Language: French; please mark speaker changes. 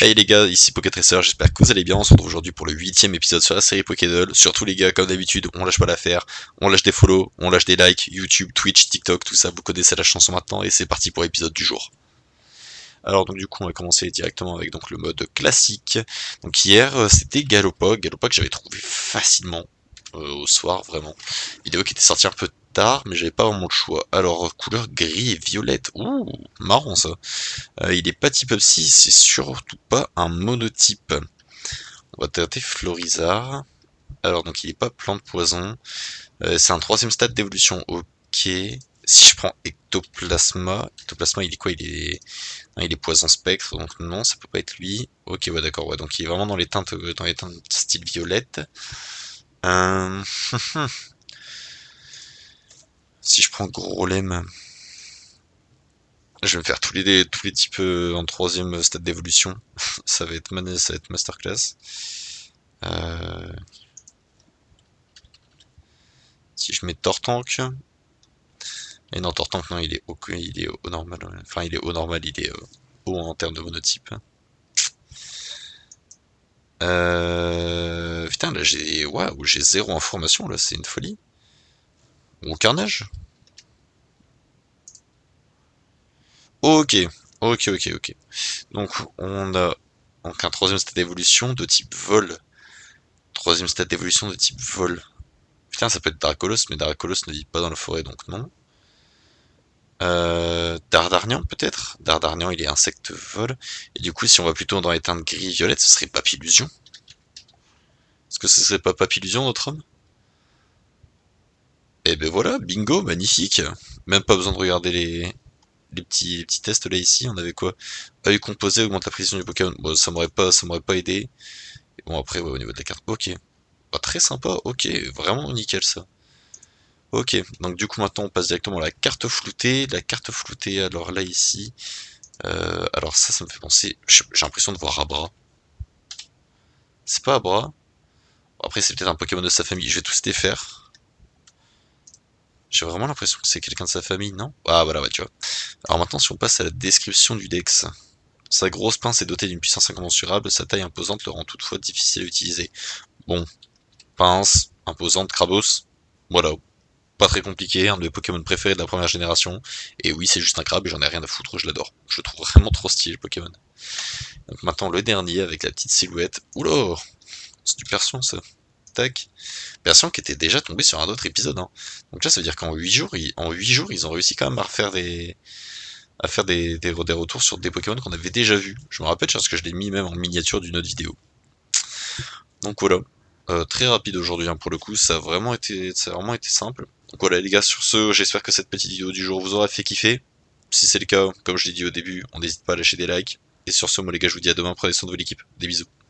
Speaker 1: Hey les gars, ici Pokétracer, j'espère que vous allez bien. On se retrouve aujourd'hui pour le 8ème épisode sur la série Pokédoll. Surtout les gars, comme d'habitude, on lâche pas l'affaire. On lâche des follow, on lâche des likes, YouTube, Twitch, TikTok, tout ça, vous connaissez la chanson maintenant et c'est parti pour l'épisode du jour. Alors donc du coup on va commencer directement avec donc le mode classique. Donc hier c'était Galopog que j'avais trouvé facilement au soir vraiment. Vidéo qui était sortie un peu tard mais j'avais pas vraiment le choix. Alors couleur gris et violette, ouh marrant ça. Il est pas type psy, c'est surtout pas un monotype. On va tenter Florizarre. Alors donc il est pas plante poison. C'est un troisième stade d'évolution. Ok. Si je prends Ectoplasma, il est quoi? Non, il est poison spectre, donc non, ça peut pas être lui. Ok, ouais, d'accord, ouais, donc il est vraiment dans les teintes style violette. Euh... si je prends Grolem, je vais me faire tous les types en troisième stade d'évolution. Ça va être masterclass. Euh... Si je mets Tortank, et non, Tortank, non, il est haut normal. Ouais. Enfin, il est haut normal, il est haut en termes de monotype. Putain, là waouh, j'ai zéro information, là, c'est une folie. Ou carnage. Ok, ok. Donc on a donc un troisième stade d'évolution de type vol. Troisième stade d'évolution de type vol. Putain, ça peut être Dracolos, mais Dracolos ne vit pas dans la forêt, donc non. Dardarnian peut-être. Dardarnian, il est insecte vol. Et du coup, si on va plutôt dans les teintes gris-violette, ce serait Papillusion. Est-ce que ce serait pas Papillusion, notre homme? Et ben voilà, bingo, magnifique. Même pas besoin de regarder les petits tests là ici. On avait quoi? Œil composé augmente la précision du Pokémon. Bon, ça m'aurait pas aidé. Et bon après, ouais, au niveau de la carte, ok. Bah, très sympa, ok, vraiment nickel ça. Ok, donc du coup maintenant on passe directement à la carte floutée. La carte floutée, alors là ici, alors ça me fait penser, j'ai l'impression de voir Abra. C'est pas Abra. Après c'est peut-être un Pokémon de sa famille, je vais tous les faire. J'ai vraiment l'impression que c'est quelqu'un de sa famille, non? Ah voilà, ouais, tu vois. Alors maintenant si on passe à la description du Dex. Sa grosse pince est dotée d'une puissance incommensurable, sa taille imposante le rend toutefois difficile à utiliser. Bon, pince, imposante, Crabos, voilà, pas très compliqué, un de mes Pokémon préférés de la première génération. Et oui, c'est juste un crabe et j'en ai rien à foutre, je l'adore. Je le trouve vraiment trop stylé le Pokémon. Donc maintenant le dernier avec la petite silhouette. Oula, c'est du persion ça. Tac. Persion qui était déjà tombé sur un autre épisode. Hein. Donc là ça veut dire qu'en 8 jours, en 8 jours, ils ont réussi quand même à refaire des retours sur des Pokémon qu'on avait déjà vus. Je me rappelle parce que je l'ai mis même en miniature d'une autre vidéo. Donc voilà. Très rapide aujourd'hui hein, pour le coup, ça a vraiment été simple. Donc voilà les gars, sur ce, j'espère que cette petite vidéo du jour vous aura fait kiffer. Si c'est le cas, comme je l'ai dit au début, on n'hésite pas à lâcher des likes. Et sur ce, moi les gars, je vous dis à demain, prenez soin de votre équipe. Des bisous.